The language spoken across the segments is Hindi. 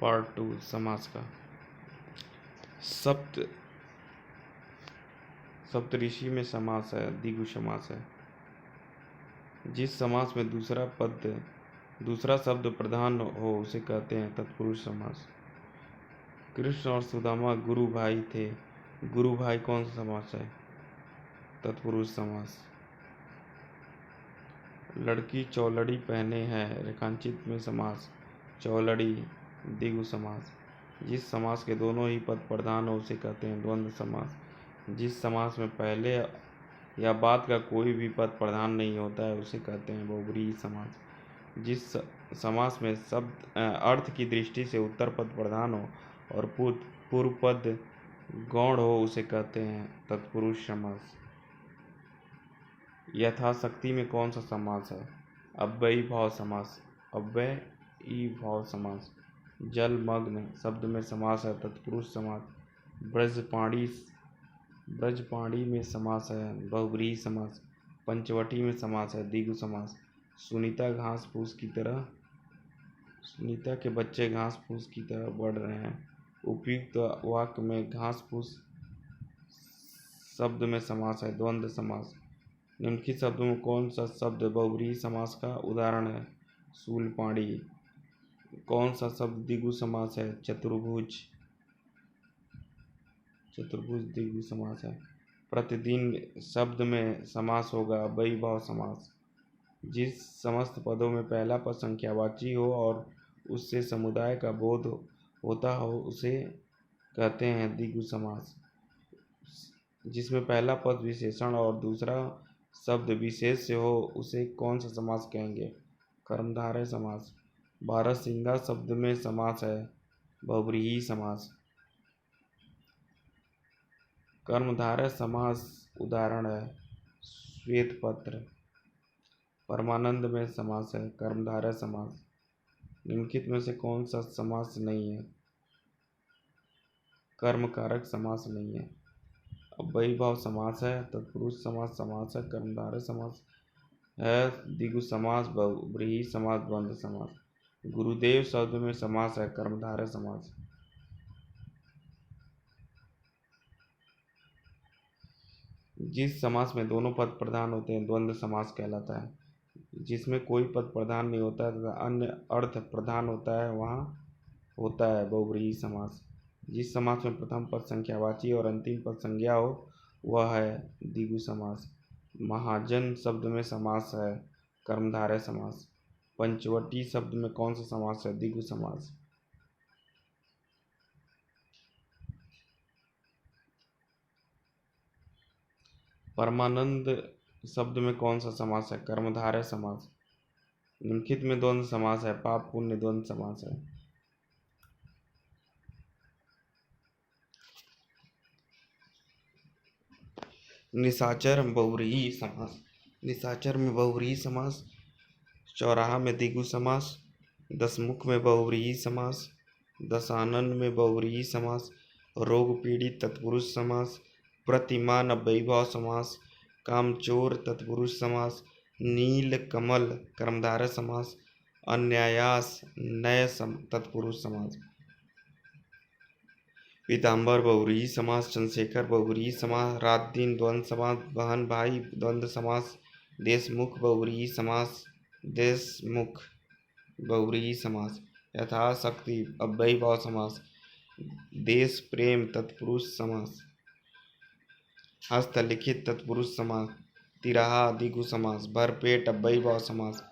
पार्ट 2 समास का। सप्त सप्तऋषि में समास है, द्विगु समास है। जिस समास में दूसरा शब्द प्रधान हो उसे कहते हैं तत्पुरुष समास। कृष्ण और सुदामा गुरु भाई थे। गुरु भाई कौन सा समास है? तत्पुरुष समास। लड़की चौलड़ी पहने है, रेखांकित में समास, चौलड़ी, द्विगु समास। जिस समास के दोनों ही पद प्रधान हो उसे कहते हैं द्वंद्व समास। जिस समास में पहले या बाद का कोई भी पद प्रधान नहीं होता है उसे कहते हैं बहुब्रीहि समास। जिस समास में शब्द अर्थ की दृष्टि से उत्तर पद प्रधान हो और पूर्व पद गौण हो उसे कहते हैं तत्पुरुष समास। यथाशक्ति में कौन सा समास है? अव्ययी भाव समास, अव्ययी भाव समास। जलमग्न शब्द में समास है तत्पुरुष समास। ब्रजपाणी में समास है बहुब्रीहि समास। पंचवटी में समास है द्विगु समास। सुनीता के बच्चे घास फूस की तरह बढ़ रहे हैं। उपयुक्त वाक्य में घास फूस शब्द में समास है द्वंद्व समास। निम्नलिखित शब्दों में कौन सा शब्द बहुब्रीहि समास का उदाहरण है? शूलपाणी। कौन सा शब्द द्विगु समास है? चतुर्भुज द्विगु समास है। प्रतिदिन शब्द में समास होगा अव्ययी भाव समास। जिस समस्त पदों में पहला पद संख्यावाची हो और उससे समुदाय का बोध होता हो उसे कहते हैं द्विगु समास। जिसमें पहला पद विशेषण और दूसरा शब्द विशेष से हो उसे कौन सा समास कहेंगे? कर्मधारय समास। बारहसिंगा शब्द में समास है बहुब्रीहि समास। कर्मधारय समास उदाहरण है श्वेतपत्र। परमानंद में समास है कर्मधारय समास। निम्नलिखित में से कौन सा समास नहीं है? कर्मकारक समास नहीं है। अव्ययी भाव समास है, तत्पुरुष समास है, कर्मधारय समास है, द्विगु समास, बहुब्रीहि समास, द्वंद्व समास। गुरुदेव शब्द में समास है कर्मधारय समास। जिस समास में दोनों पद प्रधान होते हैं द्वंद्व समास कहलाता है। जिसमें कोई पद प्रधान नहीं होता तथा अन्य अर्थ प्रधान होता है वहाँ होता है बहुब्रीहि समास। जिस समास में प्रथम पद संख्यावाची और अंतिम पद संज्ञा हो वह है द्विगु समास। महाजन शब्द में समास है कर्मधारय समास। पंचवटी शब्द में कौन सा समास है? द्विगु समास। परमानंद शब्द में कौन सा समास है? कर्मधारय समास। निम्नलिखित में द्वंद्व समास है पाप पुण्य द्वंद्व समास है। निशाचर बहुब्रीहि समास। निशाचर में बहुब्रीहि समास। चौराहा में द्विगु समास। दशमुख में बहुब्रीहि समास। दशानन में बहुब्रीहि समास। रोग पीड़ित तत्पुरुष समास। प्रतिमान अव्ययी भाव समास। कामचोर तत्पुरुष समास। नील कमल कर्मधारय समास। अन्यायास नय तत्पुरुष समास। पीताम्बर बहुब्रीहि समास। चंद्रशेखर बहुब्रीहि समास। रात दिन द्वंद्व समास। बहन भाई द्वंद्व समास। देशमुख बहुब्रीहि समास। देशमुख बहुब्रीहि समास। यथाशक्ति अव्ययी भाव समास। देश प्रेम तत्पुरुष समास। हस्तलिखित तत्पुरुष समास। तिराहा द्विगु समास। भरपेट अव्ययी भाव समास।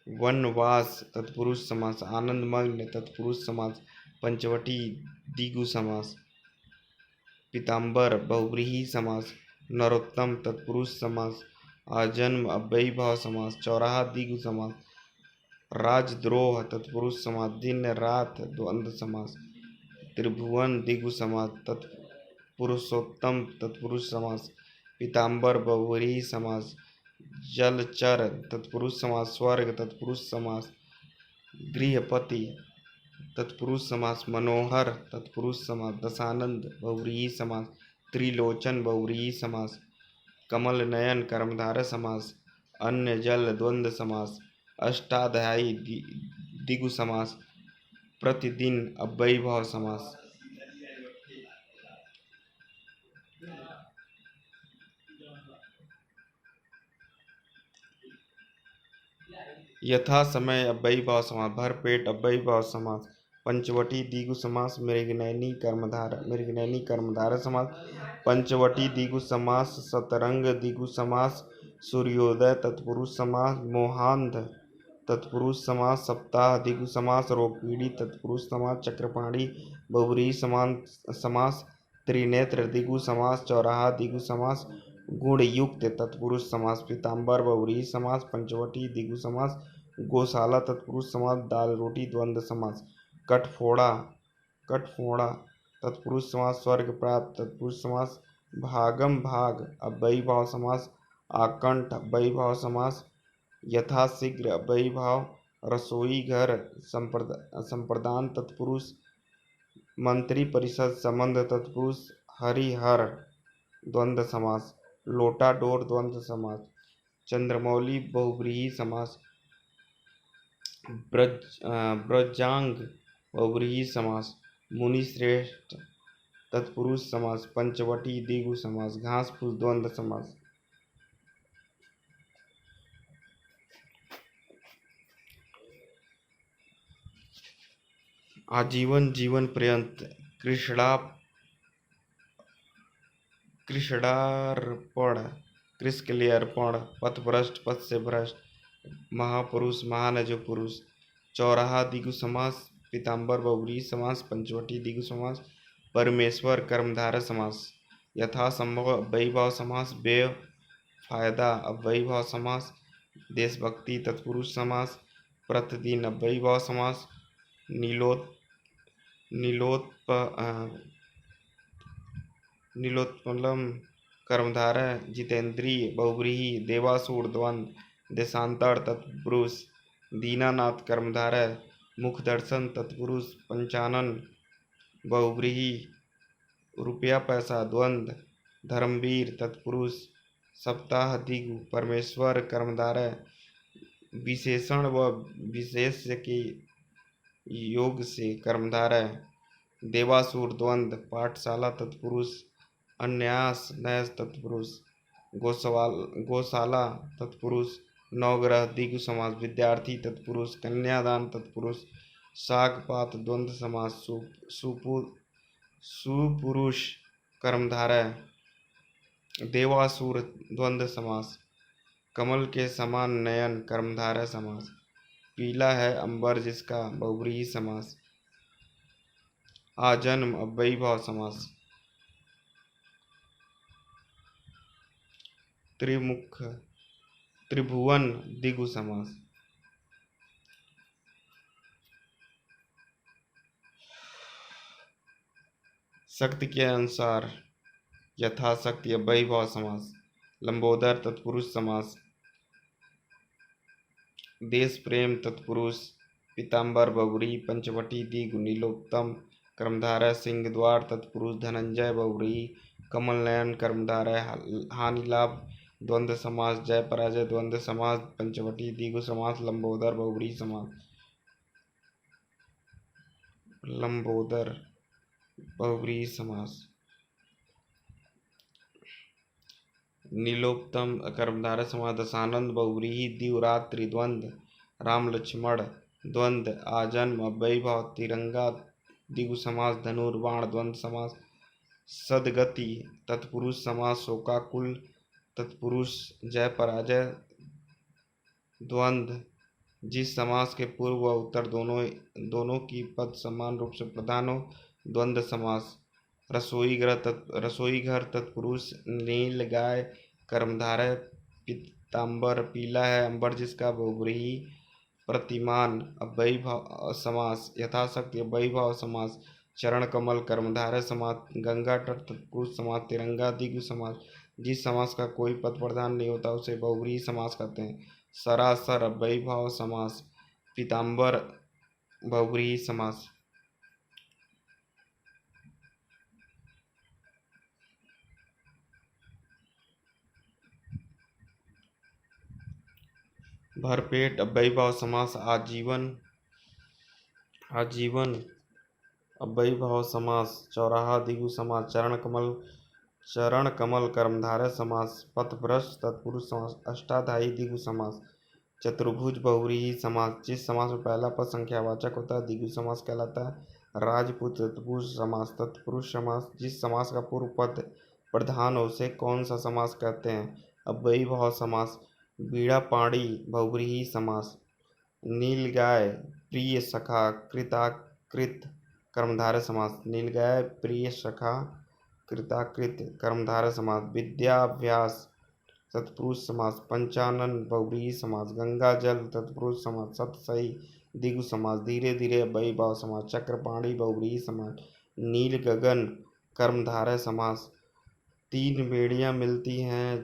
वनवास तत्पुरुष समास। आनंदमग्न तत्पुरुष समास। पंचवटी द्विगु समास। पीताम्बर बहुब्रीहि समास। नरोत्तम तत्पुरुष समास। आजन्म अव्ययी भाव समास। चौराहा द्विगु समास। राजद्रोह तत्पुरुष समास। दिन रात द्वंद्व समास। त्रिभुवन द्विगु समास। तत्पुरुषोत्तम तत्पुरुष समास। पीताम्बर बहुब्रीहि समास। जलचर तत्पुरुष समास। स्वर्ग तत्पुरुष समास। गृहपति तत्पुरुष समास। मनोहर तत्पुरुष समास। दशानंद बहुब्रीहि समास। त्रिलोचन बहुब्रीहि समास। कमल नयन कर्मधारय समास। अन्य जल द्वंद्व समास। अष्टाध्यायी द्विगु समास। प्रतिदिन अव्ययी भाव समास। यथा समय अव्ययी भाव समास। भर पेट अव्ययी भाव समास। पंचवटी द्विगु समास। मृगनयनी कर्मधारय समास। पंचवटी द्विगु समास। शतरंग द्विगु समास। सूर्योदय तत्पुरुष समास। मोहांध तत्पुरुष समास। सप्ताह द्विगु समास। रोगपीड़ी तत्पुरुष समास। चक्रपाणी बहुव्रीहि समास। त्रिनेत्र द्विगु समास। चौराहा द्विगु समास। गुणयुक्त तत्पुरुष समास। पीताम्बर बहुव्रीहि समास। पंचवटी द्विगु समास। गौशाला तत्पुरुष समास। दाल रोटी द्वंद्व समास। कटफोड़ा तत्पुरुष समास। स्वर्ग प्राप्त तत्पुरुष समास। भागम भाग अव्ययी भाव समास। आकंठ अव्ययी भाव समास। यथाशीघ्र अव्ययी भाव। रसोई घर संप्रदान तत्पुरुष। मंत्री परिषद संबंध तत्पुरुष। हरिहर द्वंद्व समास। लोटा डोर द्वंद्व समास। चंद्रमौली बहुव्रीहि समास। ब्रजांग बहुव्रीहि समास। मुनिश्रेष्ठ तत्पुरुष समास। पंचवटी द्विगु समास। घास फूस द्वंद्व समास। आजीवन जीवन पर्यंत। कृष्णार्पण कृष के लिए अर्पण। पथभ्रष्ट पथ से भ्रष्ट। महापुरुष महानजो पुरुष। चौराहा द्विगु समास। पीताम्बर बहुव्रीहि समास। पंचवटी द्विगु समास। परमेश्वर कर्मधारय समास। यथा संभव अव्ययी भाव समास। व्यय फायदा अव्ययी भाव समास। देशभक्ति तत्पुरुष समास। प्रतिदिन अव्ययी भाव समास। नीलोत्पलम कर्मधारय। जितेंद्रिय बहुव्रीहि। देवासुर द्वंद्व। देशांतर तत्पुरुष। दीनानाथ कर्मधारय। मुख दर्शन तत्पुरुष। पंचानन बहुव्रीहि। रुपया पैसा द्वंद्व। धर्मवीर तत्पुरुष। सप्ताह द्विगु। परमेश्वर कर्मधारय। विशेषण व विशेष्य के योग से कर्मधारय। देवासुर द्वंद्व। पाठशाला तत्पुरुष। अन्यास नयस तत्पुरुष। गौशाला तत्पुरुष। नवग्रह द्विगु समास। विद्यार्थी तत्पुरुष। कन्यादान तत्पुरुष। शाकपात द्वंद्व समास। सुपुरुष कर्मधारय। देवासुर द्वंद्व समास। कमल के समान नयन कर्मधारय समास। पीला है अंबर जिसका बहुव्रीहि समास। आजन्म अव्ययी भाव समास। त्रिमुख त्रिभुवन द्विगु समास। शक्ति के अनुसार यथाशक्ति अव्ययी भाव समास। लंबोदर तत्पुरुष समास। देश प्रेम तत्पुरुष। पीताम्बर बहुव्रीहि। पंचवटी द्विगु। नीलोत्तम कर्मधारय। सिंहद्वार तत्पुरुष। धनंजय बहुव्रीहि। कमल नयन कर्मधारय। हानि लाभ द्वंद्व समास। जय पराजय द्वंद्व समास। पंचवटी द्विगु समास। लंबोदर बहुव्रीहि समास। लंबोदर बहुव्रीहि समास। नीलोत्तम कर्मधारय समास। दशानंद बहुव्रीहि। द्विरात्रि द्वंद्व। राम लक्ष्मण द्वंद्व। आजन्म अव्ययी भाव। तिरंगा द्विगु समास। धनुर्बाण द्वंद्व समास। सदगति तत्पुरुष समास। शोकाकुल तत्पुरुष। जय पराजय द्वंद्व। जिस समास के पूर्व व उत्तर दोनों की पद समान रूप से प्रधान हो द्वंद्व समास। रसोई घर तत्पुरुष। नील गाय कर्मधारय। पीताम्बर पीला है अंबर जिसका बहुव्रीहि। प्रतिमान अव्ययी भाव समास। यथाशक्ति अव्ययी भाव समास। चरण कमल कर्मधारय समास। गंगा तट तत्पुरुष समास। तिरंगा द्विगु समास। जिस समास का कोई पद प्रधान नहीं होता उसे बहुव्रीहि समास कहते हैं। सरासर अव्ययी भाव समास। पीताम्बर बहुव्रीहि समास। भरपेट अव्ययी भाव समास। आजीवन आजीवन अव्ययीभाव समास। चौराहा द्विगु समास। चरण कमल कर्मधारय समास। पथभ्रष्ट तत्पुरुष समास। अष्टाध्यायी द्विगु समास। चतुर्भुज बहुव्रीहि समास। जिस समास में पहला पद संख्यावाचक होता है द्विगु समास कहलाता है। राजपुत्र तत्पुरुष समास। तत्पुरुष समास। जिस समास का पूर्व पद प्रधान हो उसे कौन सा समास कहते हैं? अव्ययीभाव समास। बीड़ा पाणी बहुव्रीहि समास। नीलगाय प्रिय सखा कृताकृत कर्मधारय समास। नीलगाय प्रिय सखा कृताकृत कर्मधारय समास। विद्याभ्यास तत्पुरुष समास। पंचानन बहुव्रीहि समास। गंगा जल तत्पुरुष समास। सतसई द्विगु समास। धीरे धीरे अव्ययीभाव समास। चक्रपाणी बहुव्रीहि समास। नील गगन कर्मधारय समास। तीन बेड़ियां मिलती हैं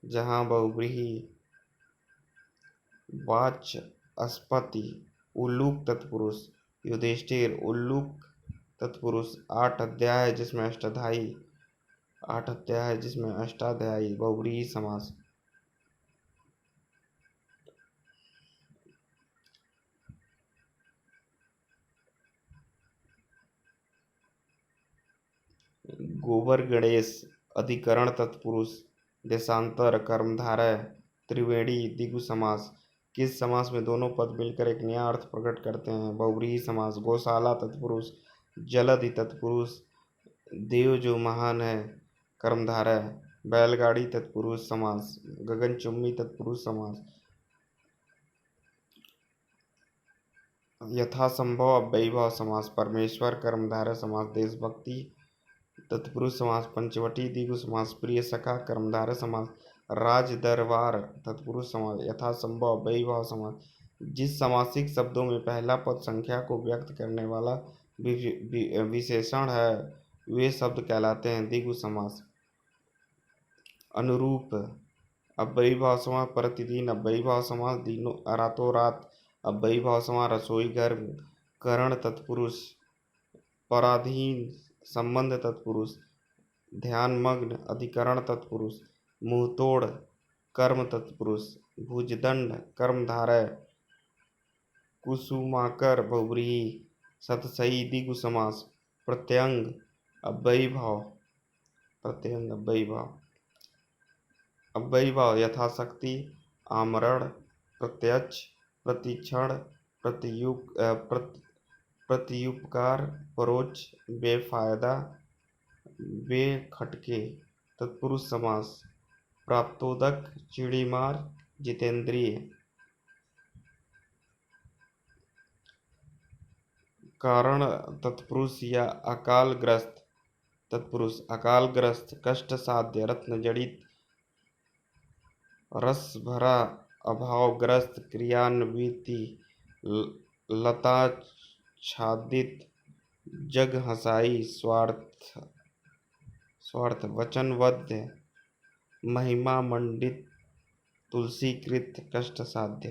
जहाँ बहुव्रीहि वाचस्पति। उल्लूक तत्पुरुष। युधिष्ठिर उल्लूक तत्पुरुष। आठ अध्याय जिसमें अष्टाध्यायी बहुव्रीहि समास। गोबर गणेश अधिकरण तत्पुरुष। देशांतर कर्मधारय। त्रिवेणी द्विगु समास। किस समास में दोनों पद मिलकर एक नया अर्थ प्रकट करते हैं? बहुव्रीहि समास। गौशाला तत्पुरुष। जलधि तत्पुरुष। देव जो महान है कर्मधारय। बैलगाड़ी तत्पुरुष समास। गगनचुम्बी तत्पुरुष समास। यथासंभव अव्ययीभाव समास। परमेश्वर कर्मधारय समास। देशभक्ति तत्पुरुष समास। पंचवटी द्विगु समास। प्रिय सखा कर्मधारय समास। राज दरबार तत्पुरुष समास। यथासंभव अव्ययीभाव समास। जिस समासिक शब्दों में पहला पद संख्या को व्यक्त करने वाला विशेषण है वे शब्द कहलाते हैं द्विगु समास। अनुरूप अव्ययीभाव समास। प्रतिदिन अव्ययीभाव समास। दिनों रातों रात अव्ययीभाव समास। रसोई घर करण तत्पुरुष। पराधीन संबंध तत्पुरुष। ध्यानमग्न अधिकरण तत्पुरुष। मुंहतोड़ कर्म तत्पुरुष। भुजदंड कर्मधारय। कुसुमाकर बहुव्रीहि। सतसई द्विगु समास। प्रत्यंग अव्ययीभाव। अव्ययीभाव यथाशक्ति। आमरण प्रत्यक्ष प्रतिक्षण प्रत्युपकार परोक्ष बेफायदा बेखटके तत्पुरुष समास। प्राप्तोदक चिड़ीमार जितेंद्रिय। कारण तत्पुरुष या अकालग्रस्त तत्पुरुष। अकालग्रस्त कष्ट साध्य रत्न जड़ित रस भरा। अभावग्रस्त क्रियान्विति लताच्छादित जग हंसाई। स्वार्थ वचनबद्ध महिमा मंडित तुलसीकृत कष्ट साध्य।